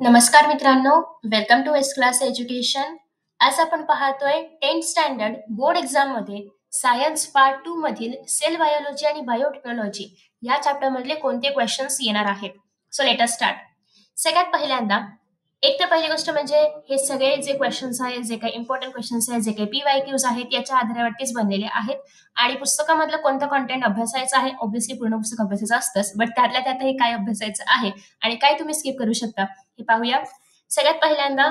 नमस्कार मित्रांनो, welcome to S class education. आज आपण पाहतोय 10th स्टँडर्ड बोर्ड एक्झाम मध्ये सायन्स पार्ट 2 मधील सेल बायोलॉजी आणि बायोटेक्नॉलॉजी या चॅप्टर मधले कोणते क्वेश्चन्स येणार आहेत. So let us start. सगळ्यात पहिल्यांदा एक तर पहिली गोष्ट म्हणजे हे सगळे जे क्वेश्चन्स आहेत, जे काही इम्पॉर्टंट क्वेश्चन्स आहेत, जे काही PYQs आहेत याच्या आधारावरतीच बनलेले आहेत आणि पुस्तकामधलं कोणतं कंटेंट अभ्यासायचं आहे. ऑब्व्हियसली पूर्ण पुस्तक अभ्यासायचं असतंच, बट त्यातल्या त्यातही काय अभ्यासायचं आहे आणि काय तुम्ही स्किप करू शकता हे पाहूया. सगळ्यात पहिल्यांदा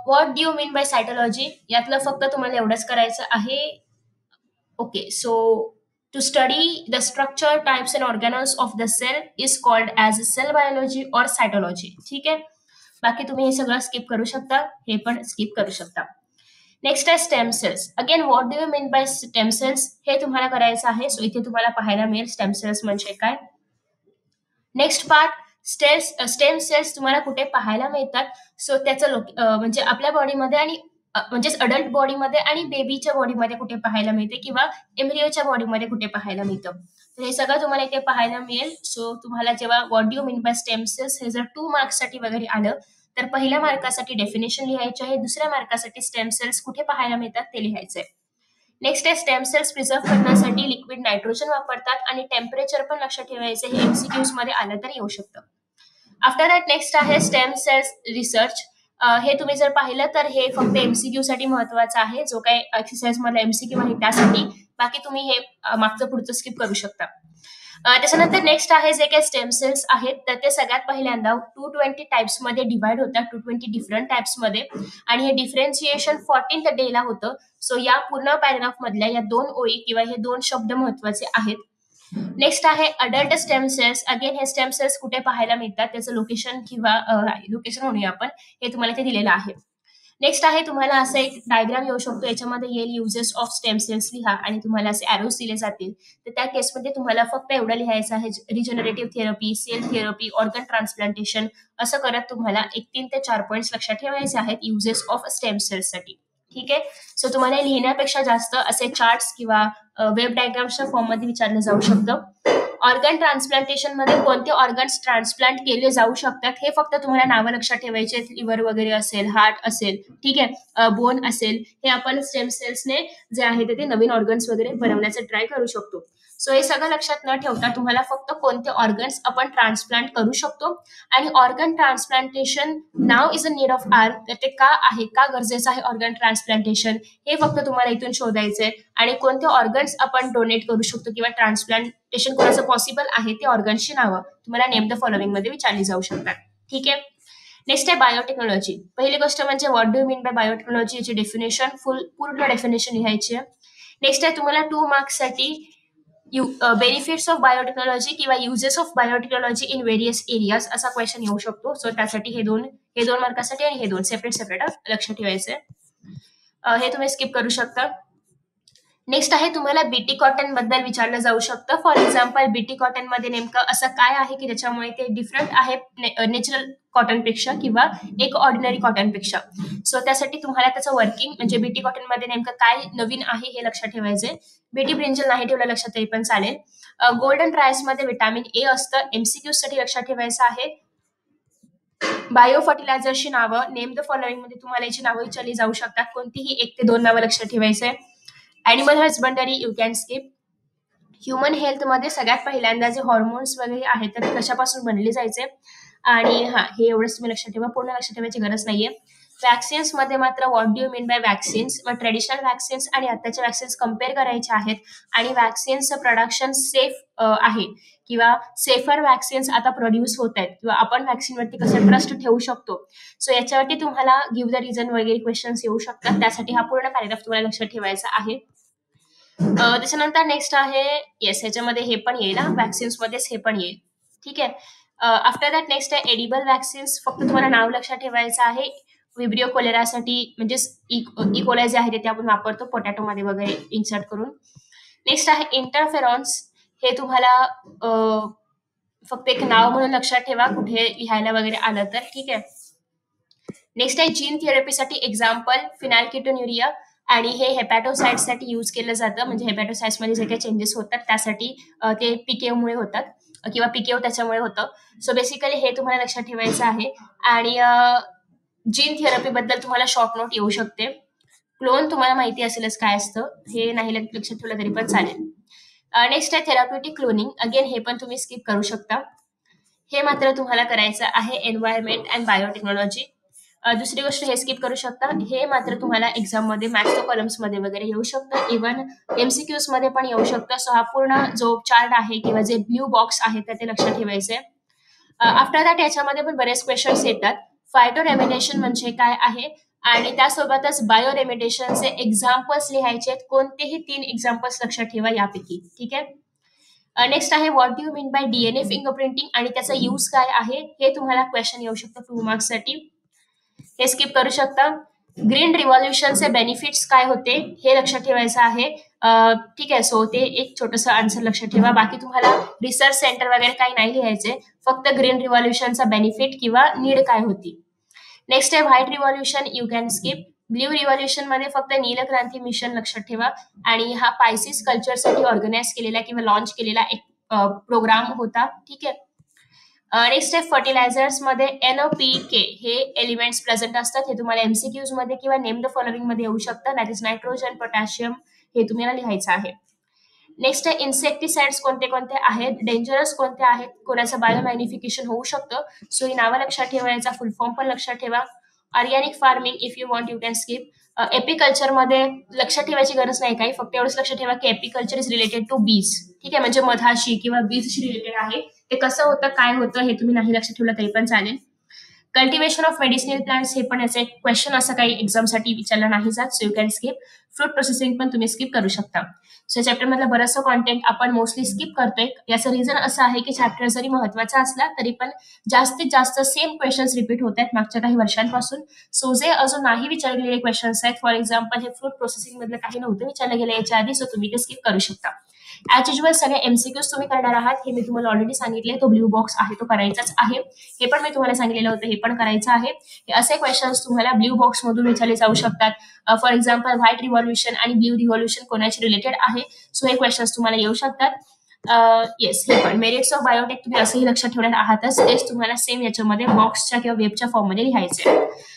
what do you mean by cytology यातलं फक्त तुम्हाला एवढंच करायचं आहे. Okay, so to study the structure types and organelles of the cell is called as cell biology or cytology. ठीक आहे, बाकी तुम्ही हे सगळं स्किप करू शकता, हे पण स्किप करू शकता. नेक्स्ट आहे stem cells. Again what do you mean by stem cells हे तुम्हाला करायचं आहे. सो इथे तुम्हाला पाहायला मिळेल स्टेम सेल्स म्हणजे काय. नेक्स्ट पार्ट स्टेम सेल्स तुम्हाला कुठे पाहायला मिळतात. सो त्याचं म्हणजे आपल्या बॉडीमध्ये आणि म्हणजेच अडल्ट बॉडीमध्ये आणि बेबीच्या बॉडीमध्ये कुठे पाहायला मिळते किंवा एम्ब्रियोच्या बॉडीमध्ये कुठे पाहायला मिळतं. तर हे सगळं तुम्हाला इथे पाहायला मिळेल. सो तुम्हाला जेव्हा what do you mean by stem cells हे जर 2 मार्क्ससाठी वगैरे आलं तर पहिल्या मार्कासाठी डेफिनेशन लिहायचे आहे, दुसऱ्या मार्कासाठी स्टेम सेल्स कुठे पाहायला मिळतात ते लिहायचंय. नेक्स्ट आहे स्टेम सेल्स प्रिझर्व्ह करण्यासाठी लिक्विड नायट्रोजन वापरतात आणि टेम्परेचर पण लक्षात ठेवायचं. हे MCQs मध्ये आलं तर येऊ शकतं. आफ्टर दॅट नेक्स्ट आहे स्टेम सेल्स रिसर्च. हे तुम्ही जर पाहिलं तर हे फक्त MCQ साठी महत्वाचं आहे. जो काही एक्सरसाइज मध्ये MCQ आहे त्यासाठी, बाकी तुम्ही हे मागचं पुढचं स्किप करू शकता. त्याच्यानंतर नेक्स्ट आहे जे काही स्टेम सेल्स आहेत तर ते सगळ्यात पहिल्यांदा 220 टाइप्स मध्ये डिवाइड होतात, 220 डिफरंट टाइप्स मध्ये, आणि हे डिफरन्शिएशन 14th डे ला होतं. सो या पूर्ण पॅराग्राफ मधल्या या 2 ओळी किंवा हे 2 शब्द महत्वाचे आहेत. नेक्स्ट आहे अडल्ट स्टेम सेल्स. अगेन हे स्टेम सेल्स कुठे पाहायला मिळतात त्याचं लोकेशन किंवा लोकेशन म्हणूया आपण, हे तुम्हाला इथे दिलेलं आहे. नेक्स्ट आहे तुम्हाला असं एक डायग्राम येऊ शकतो, याच्यामध्ये येईल युजेस ऑफ स्टेम सेल्स लिहा आणि तुम्हाला असे एरोज दिले जातील. तर त्या केसमध्ये तुम्हाला फक्त एवढं लिहायचं आहे, regenerative therapy, cell therapy, organ transplantation, असं करत तुम्हाला 3 ते 4 पॉईंट्स लक्षात ठेवायचे आहेत युजेस ऑफ स्टेम सेल्स साठी. ठीक आहे, सो तुम्हाला लिहिण्यापेक्षा जास्त असे चार्ट्स किंवा वेब डायग्रामच्या फॉर्म मध्ये विचारलं जाऊ शकतं. ऑर्गन ट्रान्सप्लांटेशन मध्ये कोणते ऑर्गन्स ट्रान्सप्लांट केले जाऊ शकतात हे फक्त तुम्हाला नावं लक्षात ठेवायचे. लिव्हर वगैरे असेल, हार्ट असेल, ठीक आहे, बोन असेल, हे आपण स्टेम सेल्सने जे आहे ते नवीन ऑर्गन्स वगैरे बनवण्याचा ट्राय करू शकतो. सो हे सगळं लक्षात न ठेवता तुम्हाला फक्त कोणते ऑर्गन्स आपण ट्रान्सप्लांट करू शकतो आणि organ transplantation now is a need of hour, तर ते का आहे, का गरजेचं आहे ऑर्गन ट्रान्सप्लांटेशन, हे फक्त तुम्हाला इथून शोधायचंय. आणि कोणते ऑर्गन्स आपण डोनेट करू शकतो किंवा ट्रान्सप्लांटेशन कोणाचं पॉसिबल आहे ते ऑर्गन्सची नावं तुम्हाला नेम द फॉलोइंग मध्ये विचारली जाऊ शकतात. ठीक आहे. नेक्स्ट आहे बायोटेक्नॉलॉजी. पहिली गोष्ट म्हणजे what do you mean bye biotechnology याची डेफिनेशन पूर्ण डेफिनेशन लिहायची आहे. नेक्स्ट आहे तुम्हाला 2 मार्क्स साठी बेनिफिट्स ऑफ बायोटेक्नॉलॉजी किंवा uses of biotechnology in various areas असा क्वेश्चन येऊ शकतो. सो त्यासाठी हे दोन मार्कासाठी आणि हे 2 सेपरेट लक्षात ठेवायचे. हे तुम्ही स्किप करू शकता. नेक्स्ट आहे तुम्हाला बीटी कॉटन बद्दल विचारलं जाऊ शकतं. फॉर एक्झाम्पल बीटी कॉटन मध्ये नेमकं असं काय आहे की त्याच्यामुळे ते डिफरंट आहे नॅचरल कॉटन पेक्षा किंवा एक ऑर्डिनरी कॉटन पेक्षा. सो त्यासाठी तुम्हाला त्याचं वर्किंग म्हणजे बीटी कॉटन मध्ये नेमकं काय नवीन आहे हे लक्षात ठेवायचंय. बीटी ब्रिंजल नाही ठेवलं लक्षात तरी पण चालेल. गोल्डन ट्रायल्स मध्ये विटामिन ए असतं, MCQ साठी लक्षात ठेवायचं आहे. बायो फर्टिलायझरची नावं नेम द फॉलोइंग मध्ये तुम्हाला याची नावं विचारली जाऊ शकतात. कोणतीही 1 ते 2 नावं लक्षात ठेवायचंय. Animal husbandry you can skip. Human health मध्ये सगळ्यात पहिल्यांदा जे हॉर्मोन्स वगैरे आहेत तर ते कशापासून बनले जायचे आणि हे एवढंच तुम्ही लक्षात ठेवा, पूर्ण लक्षात ठेवायची गरज नाहीये. वॅक्सिन्स मध्ये मात्र what do you mean bye vaccines व ट्रेडिशनल वॅक्सिन्स आणि आताच्या वॅक्सिन्स कम्पेअर करायचे आहेत आणि वॅक्सिन्सचं प्रोडक्शन सेफ आहे किंवा सेफर वॅक्सिन्स आता प्रोड्यूस होत आहेत किंवा आपण वॅक्सिनवरती कसं ट्रस्ट ठेवू शकतो. सो याच्यावरती तुम्हाला गिव्ह द रिझन वगैरे क्वेश्चन्स येऊ शकतात. त्यासाठी हा पूर्ण पॅराग्राफ तुम्हाला लक्षात ठेवायचा आहे. त्याच्यानंतर नेक्स्ट आहे येस, ह्याच्यामध्ये हे पण येईल, वॅक्सिन्स मध्येच हे पण येईल. ठीक आहे. आफ्टर दॅट नेक्स्ट आहे एडिबल वॅक्सिन्स. फक्त तुम्हाला नाव लक्षात ठेवायचं आहे. विब्रिओ कोलेरासाठी म्हणजेच इकोलाय जे आहे ते आपण वापरतो पोटॅटो मध्ये वगैरे इन्सर्ट करून. नेक्स्ट आहे इंटरफेरॉन्स. हे तुम्हाला फक्त एक नाव म्हणून लक्षात ठेवा, कुठे लिहायला वगैरे आलं तर. ठीक आहे. नेक्स्ट आहे जीन थेरपीसाठी एक्झाम्पल फिनाल्केटोन्युरिया आणि हे हेपॅटोसाइट्ससाठी यूज केलं जातं. म्हणजे हेपॅटोसाइट्स मध्ये जे काही चेंजेस होतात त्यासाठी ते PKU मुळे होतात. किंवा पीकेओ त्याच्यामुळे होतं. सो बेसिकली हे तुम्हाला लक्षात ठेवायचं आहे. आणि जीन थेरपी बद्दल तुम्हाला शॉर्ट नोट येऊ शकते. क्लोन तुम्हाला माहिती असेलच काय असतं, हे नाही लक्षात ठेवलं तरी पण चालेल. नेक्स्ट आहे थेराप्युटिक क्लोनिंग. अगेन हे पण तुम्ही स्किप करू शकता. हे मात्र तुम्हाला करायचं आहे एन्व्हायरमेंट अँड बायोटेक्नॉलॉजी. दुसरी गोष्ट हे स्किप करू शकता. हे मात्र तुम्हाला एक्झाममध्ये मॅथ्स कॉलम्समध्ये वगैरे येऊ शकतं. इव्हन एमसीक्यूज मध्ये पण येऊ शकतं. सो हा पूर्ण जो चार्ट आहे किंवा जे ब्ल्यू बॉक्स आहे ते लक्षात ठेवायचे. आफ्टर दॅट याच्यामध्ये पण बरेच क्वेश्चन्स येतात. फायटो रेमिडेशन म्हणजे काय आहे आणि त्यासोबतच बायो रेमिडेशनचे एक्झाम्पल्स लिहायचे आहेत. कोणतेही 3 एक्झाम्पल्स लक्षात ठेवा यापैकी. ठीक आहे. नेक्स्ट आहे what do you mean bye DNA fingerprinting आणि त्याचा यूज काय आहे हे तुम्हाला क्वेश्चन येऊ शकतं 2 मार्क्स साठी. हे स्किप करू शकता. ग्रीन रिव्हॉल्युशनचे बेनिफिट्स काय होते हे लक्षात ठेवायचं आहे. ठीक आहे. सो ते एक छोटंसं आन्सर लक्षात ठेवा. बाकी तुम्हाला रिसर्च सेंटर वगैरे काही नाही लिहायचे. फक्त ग्रीन रिव्हॉल्युशनचा बेनिफिट किंवा नीड काय होती. नेक्स्ट आहे white revolution, you can skip. Blue revolution मध्ये फक्त नीलक्रांती मिशन लक्षात ठेवा आणि हा पायसिस कल्चरसाठी ऑर्गनाइज केलेला किंवा लॉन्च केलेला एक प्रोग्राम होता. ठीक आहे. नेक्स्ट आहे फर्टिलायझर्स मध्ये NPK हे एलिमेंट्स प्रेझेंट असतात. हे तुम्हाला एमसीक्यूज मध्ये किंवा नेम द फॉलोइंग मध्ये येऊ शकतं. दॅट इज नायट्रोजन, पोटॅशियम हे तुम्हाला लिहायचं आहे. नेक्स्ट आहे इन्सेक्टिसाइड्स कोणते कोणते आहेत, डेंजरस कोणते आहेत, कोणाचं बायोमॅग्निफिकेशन होऊ शकतं. सो ही नावं लक्षात ठेवायचा, फुल फॉर्म पण लक्षात ठेवा. Organic farming if you want you can skip. Apiculture मध्ये लक्षात ठेवायची गरज नाही काही, फक्त एवढंच लक्षात ठेवा की एपिकल्चर इज रिलेटेड टू बीज. ठीक आहे. म्हणजे मधाशी किंवा बीजशी रिलेटेड आहे. ते कसं होतं काय होतं हे तुम्ही नाही लक्षात ठेवलं तरी पण चालेल. कल्टिवेशन ऑफ मेडिसिनल प्लांट्स हे पण याचं एक क्वेश्चन असं काही एक्झामसाठी विचारलं नाही जात. So you can skip. Fruit processing पण तुम्ही स्किप करू शकता. सो चॅप्टर मधलं बरंचसं कॉन्टेंट आपण मोस्टली स्किप करतोय. याचं रिझन असं आहे की चॅप्टर जरी महत्वाचा असला तरी पण जास्तीत जास्त सेम क्वेश्चन्स रिपीट होत आहेत मागच्या काही वर्षांपासून. सो जे अजून नाही विचारले गेलेले क्वेश्चन्स आहेत, फॉर एक्झाम्पल हे फ्रूट प्रोसेसिंग मधलं काही नव्हतं विचारलं गेलं याच्या आधी, सो तुम्ही ते स्किप करू शकता. ॲज युजल सगळे एमसीक्यूज तुम्ही करणार आहात हे मी तुम्हाला ऑलरेडी सांगितले. तो ब्ल्यू बॉक्स आहे तो करायचाच आहे. हे पण मी तुम्हाला सांगितलेलं होतं, हे पण करायचं आहे. हे असे क्वेश्चन्स तुम्हाला ब्ल्यू बॉक्स मधून विचारले जाऊ शकतात. फॉर एक्झाम्पल व्हाईट रिव्हॉल्युशन आणि ब्ल्यू रिव्हॉल्युशन कोणाशी रिलेटेड आहे. सो हे क्वेश्चन्स तुम्हाला येऊ शकतात. येस, हे पण मेरिट्स ऑफ बायोटेक तुम्ही असंही लक्षात ठेवणार आहातच. तेच तुम्हाला सेम याच्यामध्ये बॉक्सच्या किंवा वेबच्या फॉर्ममध्ये लिहायचे.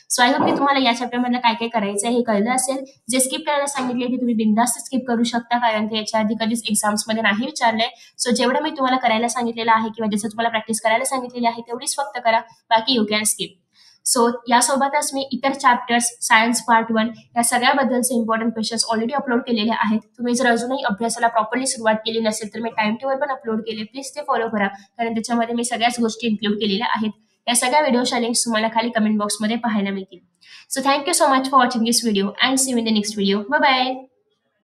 सो आय होप की तुम्हाला या चॅप्टर मधलं काय काय करायचं आहे हे कळलं असेल. जे स्किप करायला सांगितले ते तुम्ही बिंदास्त स्किप करू शकता, कारण ते याच्या आधी कधीच एक्झाम्स मध्ये नाही विचारलंय. सो जेवढं मी तुम्हाला करायला सांगितलेलं आहे किंवा जसं तुम्हाला प्रॅक्टिस करायला सांगितलेली आहे तेवढीच फक्त करा, बाकी यू कॅन स्किप. सो यासोबतच मी इतर चॅप्टर्स, सायन्स पार्ट 1 या सगळ्याबद्दलचे इम्पॉर्टंट क्वेश्चन्स ऑलरेडी अपलोड केलेले आहेत. तुम्ही जर अजूनही अभ्यासाला प्रॉपरली सुरुवात केली नसेल तर मी टाइम टेबल पण अपलोड केले, प्लीज ते फॉलो करा, कारण त्याच्यामध्ये मी सगळ्याच गोष्टी इन्क्लूड केलेल्या आहेत. या सगळ्या व्हिडिओच्या लिंक्स तुम्हाला खाली कमेंट बॉक्समध्ये पाहायला मिळतील. So thank you so much for watching this video and see you in the next video. Bye bye.